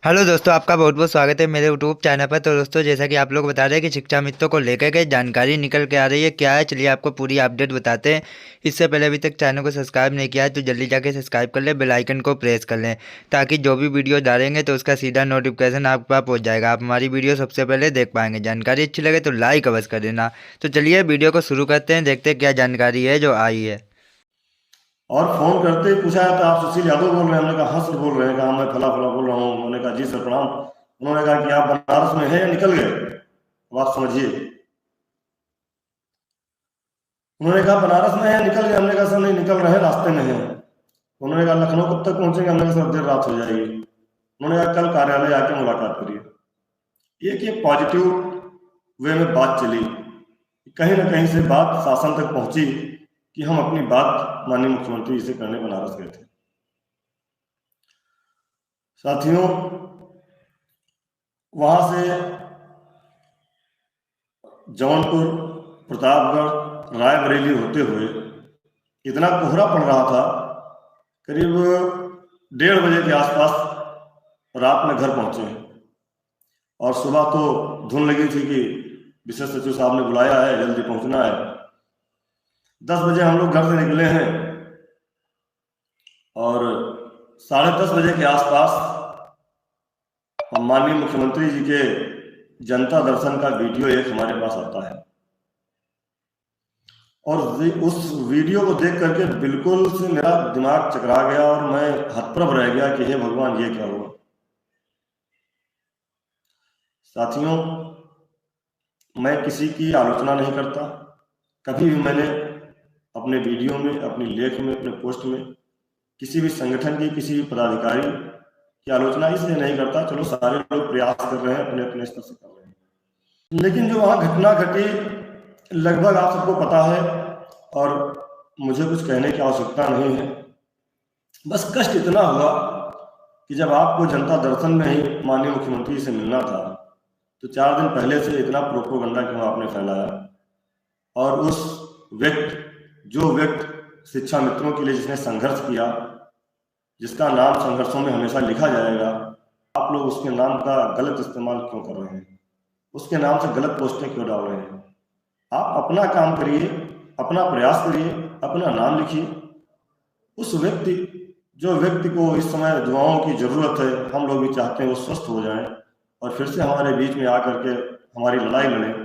Hello दोस्तों, आपका बहुत बहुत स्वागत है मेरे यूट्यूब चैनल पर। तो दोस्तों, जैसा कि आप लोग बता रहे हैं कि शिक्षा मित्रों को लेकर के जानकारी निकल के आ रही है, क्या है चलिए आपको पूरी अपडेट बताते हैं। इससे पहले अभी तक चैनल को सब्सक्राइब नहीं किया है तो जल्दी जाके सब्सक्राइब कर लें, बेल आइकन को प्रेस कर लें, ताकि जो भी वीडियो डालेंगे तो उसका सीधा नोटिफिकेशन आपके पास पहुँच जाएगा। आप हमारी वीडियो सबसे पहले देख पाएंगे। जानकारी अच्छी लगे तो लाइक अवश्य कर देना। तो चलिए वीडियो को शुरू करते हैं, देखते हैं क्या जानकारी है जो आई है। और फोन करते ही पूछा तो आप सुशील यादव बोल रहे हैं। हमने कहा हाँ सर बोल रहे हैं। कहा मैं फला फला बोल रहा हूँ। उन्होंने कहा जी सर प्रणाम। उन्होंने कहा कि आप बनारस में हैं या निकल गए। अब आप समझिए। उन्होंने कहा बनारस में है निकल गए। हमने कहा सर नहीं निकल रहे हैं, रास्ते में हैं। उन्होंने कहा लखनऊ कब तक पहुंचेंगे। हमने कहा सर देर रात हो जाएगी। उन्होंने कहा कल कार्यालय आके मुलाकात करिए। ये कि पॉजिटिव वे में बात चली, कहीं ना कहीं से बात शासन तक पहुंची कि हम अपनी बात माननीय मुख्यमंत्री जी से करने बनारस गए थे। साथियों, वहां से जौनपुर, प्रतापगढ़, रायबरेली होते हुए इतना कोहरा पड़ रहा था, करीब 1:30 बजे के आसपास रात में घर पहुंचे। और सुबह तो धुन लगी थी कि विशेष सचिव साहब ने बुलाया है, जल्दी पहुंचना है। 10 बजे हम लोग घर से निकले हैं और 10:30 बजे के आसपास माननीय मुख्यमंत्री जी के जनता दर्शन का वीडियो एक हमारे पास आता है। और उस वीडियो को देख करके बिल्कुल से मेरा दिमाग चकरा गया और मैं हतप्रभ रह गया कि हे भगवान ये क्या हुआ। साथियों, मैं किसी की आलोचना नहीं करता। कभी भी मैंने अपने वीडियो में, अपनी लेख में, अपने पोस्ट में किसी भी संगठन की, किसी भी पदाधिकारी की आलोचना इसलिए नहीं करता, चलो सारे लोग प्रयास कर रहे हैं, अपने अपने स्तर से कर रहे हैं। लेकिन जो वहां घटना घटी लगभग आप सबको पता है और मुझे कुछ कहने की आवश्यकता नहीं है। बस कष्ट इतना हुआ कि जब आपको जनता दर्शन में ही माननीय मुख्यमंत्री से मिलना था तो 4 दिन पहले से इतना प्रोपोगंडा क्यों आपने फैलाया। और उस व्यक्ति शिक्षा मित्रों के लिए जिसने संघर्ष किया, जिसका नाम संघर्षों में हमेशा लिखा जाएगा, आप लोग उसके नाम का गलत इस्तेमाल क्यों कर रहे हैं, उसके नाम से गलत पोस्टें क्यों डाल रहे हैं। आप अपना काम करिए, अपना प्रयास करिए, अपना नाम लिखिए। उस जो व्यक्ति को इस समय दुआओं की जरूरत है, हम लोग भी चाहते हैं वो स्वस्थ हो जाएं और फिर से हमारे बीच में आकर के हमारी लड़ाई लड़ें,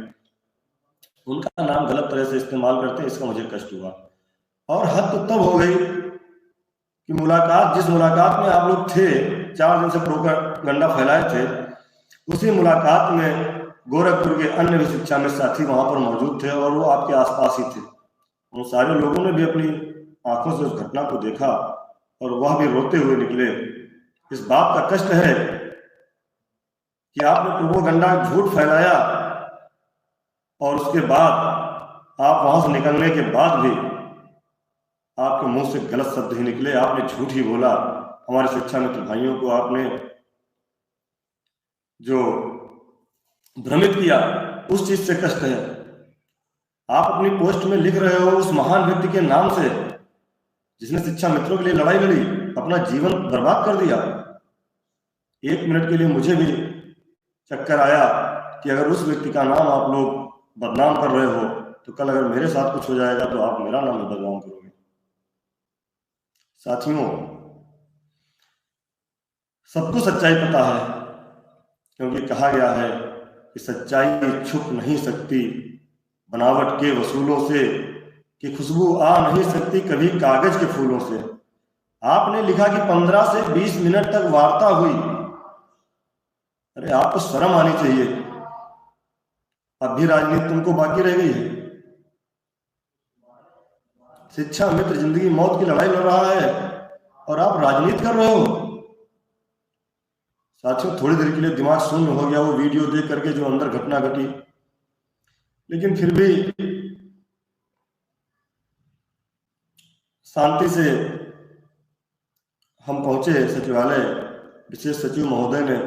उनका नाम गलत तरह से इस्तेमाल करते हैं, इसका मुझे कष्ट हुआ। और हद तो तब हो गई कि जिस मुलाकात में आप लोग थे, 4 दिन से प्रोपेगेंडा फैलाए थे, उसी मुलाकात में गोरखपुर के अन्य भी शिक्षा में साथी वहां पर मौजूद थे और वो आपके आसपास ही थे। उन सारे लोगों ने भी अपनी आंखों से उस घटना को देखा और वह भी रोते हुए निकले। इस बात का कष्ट है कि आपने प्रोपेगेंडा झूठ फैलाया और उसके बाद आप वहां से निकलने के बाद भी आपके मुंह से गलत शब्द ही निकले, आपने झूठ ही बोला। हमारे शिक्षा मित्र भाइयों को आपने जो भ्रमित किया, उस चीज से कष्ट है। आप अपनी पोस्ट में लिख रहे हो उस महान व्यक्ति के नाम से जिसने शिक्षा मित्रों के लिए लड़ाई लड़ी, अपना जीवन बर्बाद कर दिया। 1 मिनट के लिए मुझे भी चक्कर आया कि अगर उस व्यक्ति का नाम आप लोग बदनाम कर रहे हो तो कल अगर मेरे साथ कुछ हो जाएगा तो आप मेरा नाम भी बदनाम करोगे। साथियों, सबको सच्चाई पता है, क्योंकि कहा गया है कि सच्चाई छुप नहीं सकती बनावट के वसूलों से, कि खुशबू आ नहीं सकती कभी कागज के फूलों से। आपने लिखा कि 15 से 20 मिनट तक वार्ता हुई। अरे आपको शर्म आनी चाहिए। अब भी राजनीति तुमको बाकी रह गई है। शिक्षा मित्र जिंदगी मौत की लड़ाई लड़ रहा है और आप राजनीति कर रहे हो। साथियों, थोड़ी देर के लिए दिमाग शून्य हो गया वो वीडियो देख करके जो अंदर घटना घटी। लेकिन फिर भी शांति से हम पहुंचे सचिवालय। विशेष सचिव महोदय ने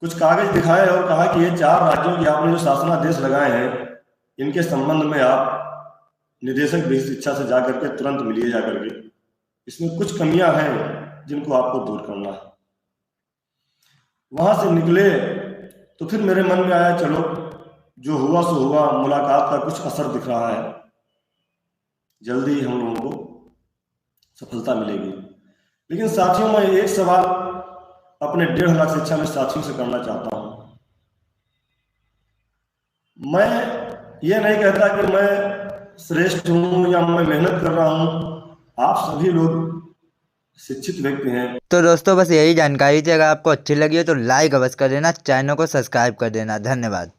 कुछ कागज दिखाए और कहा कि ये 4 राज्यों की आपने जो शासनादेश लगाए हैं, इनके संबंध में आप निदेशक भी शिक्षा से जाकर के तुरंत मिलिए जाकर के। इसमें कुछ कमियां हैं जिनको आपको दूर करना है। वहां से निकले तो फिर मेरे मन में आया, चलो जो हुआ सो हुआ, मुलाकात का कुछ असर दिख रहा है, जल्दी ही हम लोगों को सफलता मिलेगी। लेकिन साथियों, मैं एक सवाल अपने 1.5 लाख शिक्षा में साथियों से करना चाहता हूं। मैं ये नहीं कहता कि मैं श्रेष्ठ हूं या मैं मेहनत कर रहा हूं। आप सभी लोग शिक्षित व्यक्ति हैं। तो दोस्तों बस यही जानकारी थी। अगर आपको अच्छी लगी हो तो लाइक अवश्य कर देना, चैनल को सब्सक्राइब कर देना। धन्यवाद।